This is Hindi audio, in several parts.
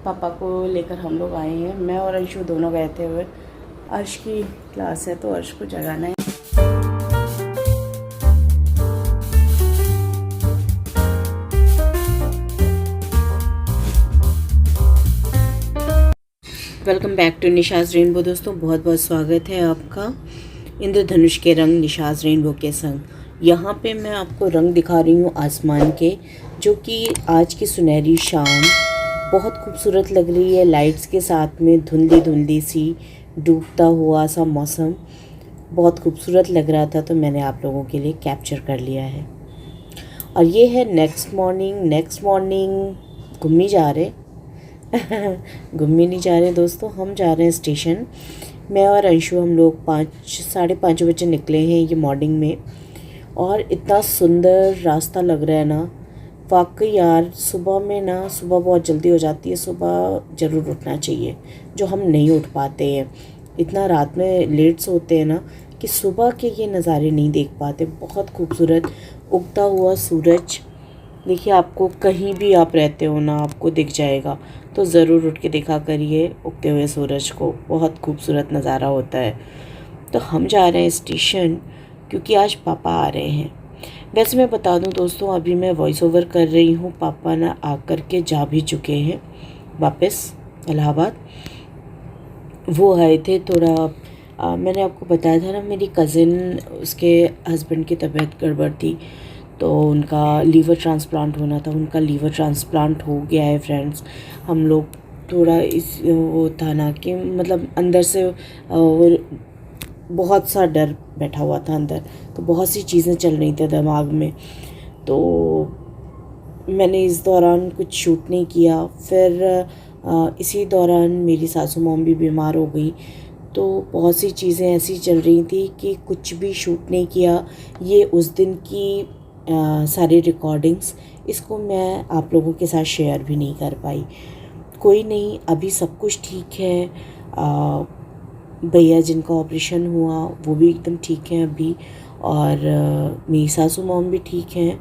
पापा को लेकर हम लोग आए हैं। मैं और अंशु दोनों गए थे हुए। अर्श की क्लास है तो अर्श को जगाना है। Welcome back to Nisha's rainbow. दोस्तों बहुत बहुत स्वागत है आपका इंद्रधनुष के रंग निशाज़ रेनबो के संग। यहाँ पे मैं आपको रंग दिखा रही हूँ आसमान के, जो कि आज की सुनहरी शाम बहुत खूबसूरत लग रही है। लाइट्स के साथ में धुंधली धुंधली सी डूबता हुआ सा मौसम बहुत खूबसूरत लग रहा था, तो मैंने आप लोगों के लिए कैप्चर कर लिया है। और ये है नेक्स्ट मॉर्निंग घूमने जा रहे घूमने नहीं जा रहे दोस्तों, हम जा रहे हैं स्टेशन। मैं और अंशु हम लोग 5-5:30 बजे निकले हैं ये मॉर्निंग में, और इतना सुंदर रास्ता लग रहा है ना। वाकई यार सुबह में ना, सुबह बहुत जल्दी हो जाती है। सुबह ज़रूर उठना चाहिए, जो हम नहीं उठ पाते हैं। इतना रात में लेट सोते हैं ना कि सुबह के ये नज़ारे नहीं देख पाते। बहुत खूबसूरत उगता हुआ सूरज देखिए, आपको कहीं भी आप रहते हो ना आपको दिख जाएगा, तो ज़रूर उठ के देखा करिए उगते हुए सूरज को। बहुत खूबसूरत नज़ारा होता है। तो हम जा रहे हैं स्टेशन क्योंकि आज पापा आ रहे हैं। वैसे मैं बता दूं दोस्तों, अभी मैं वॉइस ओवर कर रही हूँ, पापा ना आकर के जा भी चुके हैं वापस इलाहाबाद। वो आए थे थोड़ा मैंने आपको बताया था ना, मेरी कज़िन उसके हस्बैंड की तबीयत गड़बड़ थी, तो उनका लीवर ट्रांसप्लांट होना था। उनका लीवर ट्रांसप्लांट हो गया है फ्रेंड्स। हम लोग थोड़ा वो था ना कि मतलब अंदर से वो बहुत सा डर बैठा हुआ था अंदर, तो बहुत सी चीज़ें चल रही थी दिमाग में। तो मैंने इस दौरान कुछ शूट नहीं किया। फिर इसी दौरान मेरी सासू मॉम भी बीमार हो गई, तो बहुत सी चीज़ें ऐसी चल रही थी कि कुछ भी शूट नहीं किया। ये उस दिन की सारी रिकॉर्डिंग्स, इसको मैं आप लोगों के साथ शेयर भी नहीं कर पाई। कोई नहीं, अभी सब कुछ ठीक है। भैया जिनका ऑपरेशन हुआ वो भी एकदम ठीक हैं अभी, और मेरी सासू मॉम भी ठीक हैं।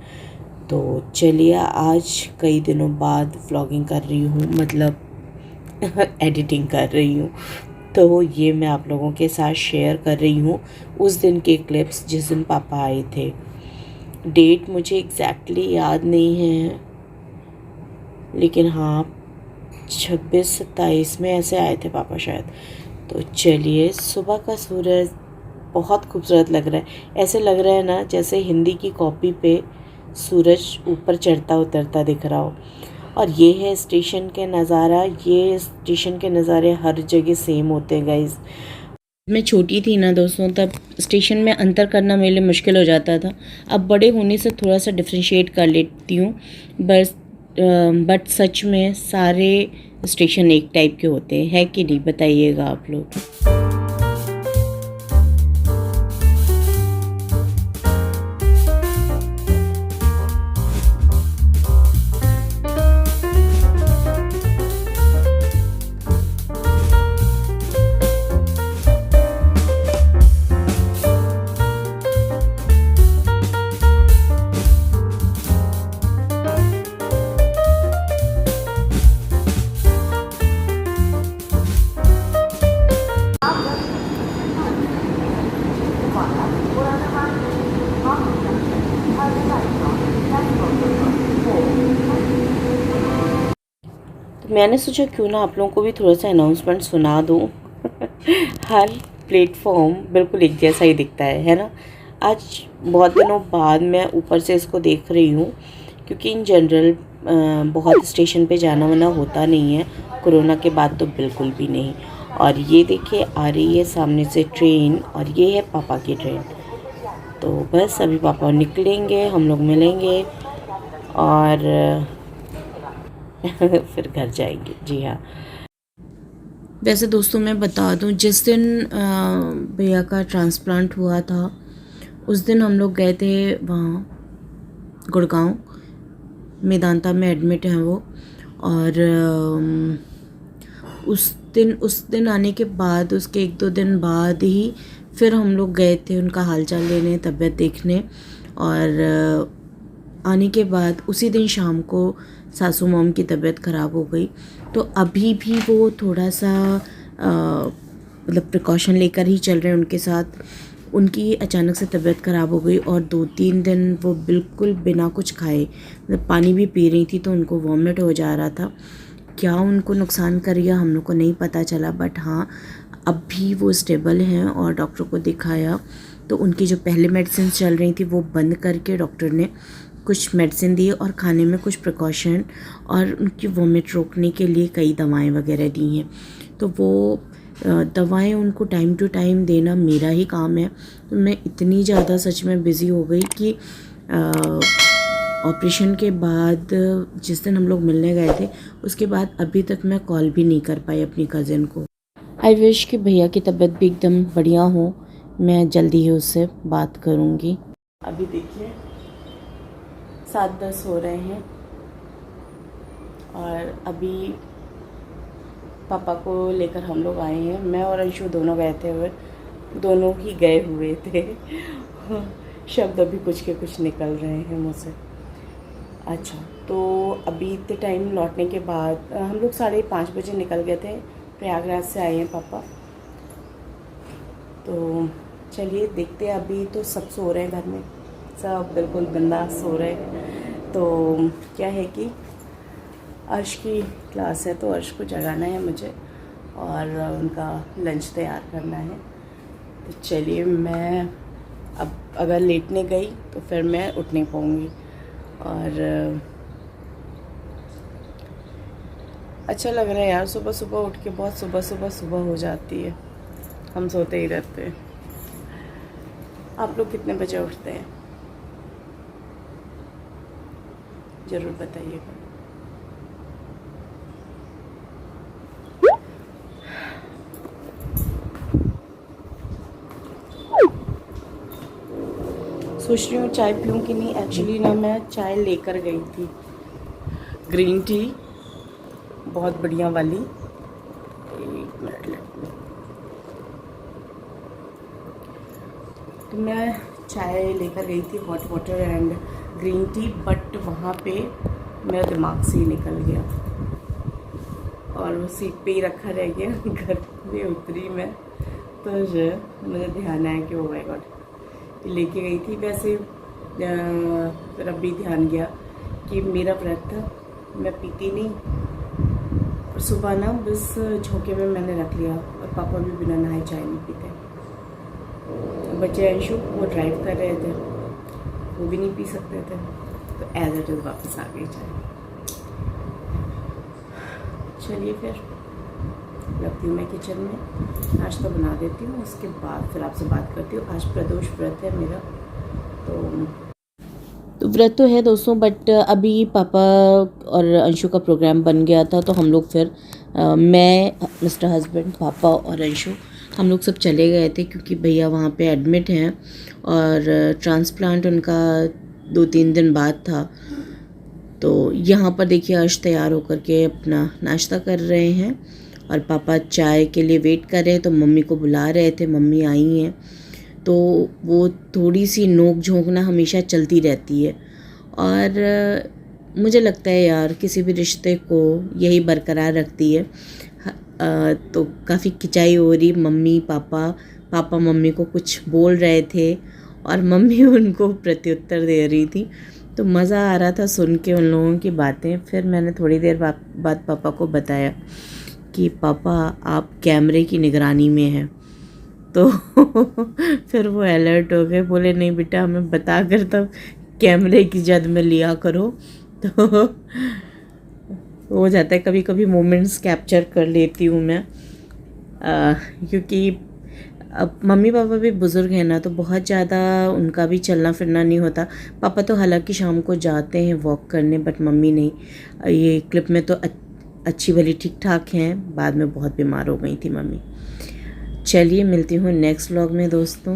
तो चलिए, आज कई दिनों बाद व्लॉगिंग कर रही हूँ, मतलब एडिटिंग कर रही हूँ, तो ये मैं आप लोगों के साथ शेयर कर रही हूँ उस दिन के क्लिप्स जिस दिन पापा आए थे। डेट मुझे एग्जैक्टली याद नहीं है, लेकिन हाँ 26-27 में ऐसे आए थे पापा शायद। तो चलिए, सुबह का सूरज बहुत खूबसूरत लग रहा है। ऐसे लग रहा है ना जैसे हिंदी की कॉपी पे सूरज ऊपर चढ़ता उतरता दिख रहा हो। और ये है स्टेशन के नज़ारा। ये स्टेशन के नज़ारे हर जगह सेम होते हैं गाइज़। मैं छोटी थी ना दोस्तों, तब स्टेशन में अंतर करना मेरे लिए मुश्किल हो जाता था। अब बड़े होने से थोड़ा सा डिफ्रेंशिएट कर लेती हूँ, बट सच में सारे स्टेशन एक टाइप के होते हैं, है कि नहीं? बताइएगा आप लोग। मैंने सोचा क्यों ना आप लोगों को भी थोड़ा सा अनाउंसमेंट सुना दूँ। हर प्लेटफॉर्म बिल्कुल एक जैसा ही दिखता है ना। आज बहुत दिनों बाद मैं ऊपर से इसको देख रही हूँ, क्योंकि इन जनरल बहुत स्टेशन पे जाना वाना होता नहीं है, कोरोना के बाद तो बिल्कुल भी नहीं। और ये देखिए आ रही है सामने से ट्रेन, और ये है पापा की ट्रेन। तो बस अभी पापा निकलेंगे, हम लोग मिलेंगे और फिर घर जाएंगे। जी हाँ। वैसे दोस्तों मैं बता दूं, जिस दिन भैया का ट्रांसप्लांट हुआ था उस दिन हम लोग गए थे वहाँ गुड़गांव, मेदांता में एडमिट हैं वो। और उस दिन आने के बाद उसके 1-2 दिन बाद ही फिर हम लोग गए थे उनका हालचाल लेने, तबीयत देखने। और आने के बाद उसी दिन शाम को सासू मॉम की तबीयत ख़राब हो गई। तो अभी भी वो थोड़ा सा मतलब प्रिकॉशन लेकर ही चल रहे हैं उनके साथ। उनकी अचानक से तबीयत ख़राब हो गई और 2-3 दिन वो बिल्कुल बिना कुछ खाए, मतलब पानी भी पी रही थी तो उनको वॉमिट हो जा रहा था। क्या उनको नुकसान कर गया हम लोग को नहीं पता चला, बट हाँ अब भी वो स्टेबल हैं और डॉक्टर को दिखाया तो उनकी जो पहले मेडिसिन चल रही थी वो बंद करके डॉक्टर ने कुछ मेडिसिन दी और खाने में कुछ प्रिकॉशन और उनकी वॉमिट रोकने के लिए कई दवाएं वगैरह दी हैं। तो वो दवाएं उनको टाइम टू टाइम देना मेरा ही काम है। तो मैं इतनी ज़्यादा सच में बिज़ी हो गई कि ऑपरेशन के बाद जिस दिन हम लोग मिलने गए थे उसके बाद अभी तक मैं कॉल भी नहीं कर पाई अपनी कज़िन को। आई विश कि भैया की तबीयत भी एकदम बढ़िया हो, मैं जल्दी ही उससे बात करूँगी। अभी देखिए 7:10 हो रहे हैं और अभी पापा को लेकर हम लोग आए हैं। मैं और अंशु दोनों दोनों ही गए हुए थे। शब्द अभी कुछ के कुछ निकल रहे हैं मुझसे। अच्छा, तो अभी इतने टाइम लौटने के बाद हम लोग 5:30 बजे निकल गए थे। प्रयागराज से आए हैं पापा। तो चलिए देखते हैं। अभी तो सब सो रहे हैं घर में, सब बिल्कुल बिंदास सो रहे हैं। तो क्या है कि अर्श की क्लास है तो अर्श को जगाना है मुझे और उनका लंच तैयार करना है। तो चलिए, मैं अब अगर लेटने गई तो फिर मैं उठ नहीं पाऊँगी और अच्छा लग रहा है यार। सुबह सुबह उठ के बहुत सुबह हो जाती है, हम सोते ही रहते हैं। आप लोग कितने बजे उठते हैं ज़रूर बताइएगा। सोच रही हूँ चाय पीऊँ कि नहीं। एक्चुअली ना मैं चाय लेकर गई थी, ग्रीन टी बहुत बढ़िया वाली। 1 मिनट लें। तो मैं चाय लेकर गई थी, hot water and green tea, but वहाँ पे मेरा दिमाग से ही निकल गया और वो सीट पे ही रखा रह गया। घर में उतरी मैं तो मुझे ध्यान आया कि ओ माय गॉड लेके गई थी। वैसे फिर अब भी ध्यान गया कि मेरा व्रत था, मैं पीती नहीं और सुबह ना बस झोंके में मैंने रख लिया और पापा भी बिना नहाए चाय नहीं पीते। बच्चे अंशु वो ड्राइव कर रहे थे, वो भी नहीं पी सकते थे, तो एज इट इज़ वापस आ गई चाय। चलिए फिर लगती हूँ मैं किचन में, नाश्ता बना देती हूँ, उसके बाद फिर आपसे बात करती हूँ। आज प्रदोष व्रत है मेरा। तो व्रत तो है दोस्तों, बट अभी पापा और अंशु का प्रोग्राम बन गया था तो हम लोग फिर मैं, मिस्टर हस्बैंड, पापा और अंशु हम लोग सब चले गए थे क्योंकि भैया वहाँ पे एडमिट हैं और ट्रांसप्लांट उनका 2-3 दिन बाद था। तो यहाँ पर देखिए अर्श तैयार होकर के अपना नाश्ता कर रहे हैं और पापा चाय के लिए वेट कर रहे हैं। तो मम्मी को बुला रहे थे, मम्मी आई हैं। तो वो थोड़ी सी नोक झोंक ना हमेशा चलती रहती है और मुझे लगता है यार किसी भी रिश्ते को यही बरकरार रखती है। तो काफ़ी खिंचाई हो रही, पापा मम्मी को कुछ बोल रहे थे और मम्मी उनको प्रत्युत्तर दे रही थी। तो मज़ा आ रहा था सुन के उन लोगों की बातें। फिर मैंने थोड़ी देर बाद पापा को बताया कि पापा आप कैमरे की निगरानी में हैं। तो फिर वो अलर्ट हो गए, बोले नहीं बेटा हमें बता कर तब कैमरे की जद में लिया करो। तो हो जाता है कभी कभी मोमेंट्स कैप्चर कर लेती हूँ मैं, क्योंकि अब मम्मी पापा भी बुज़ुर्ग हैं ना तो बहुत ज़्यादा उनका भी चलना फिरना नहीं होता। पापा तो हालांकि शाम को जाते हैं वॉक करने, बट मम्मी नहीं। ये क्लिप में तो अच्छी भली ठीक ठाक हैं, बाद में बहुत बीमार हो गई थी मम्मी। चलिए मिलती हूँ नेक्स्ट व्लॉग में दोस्तों।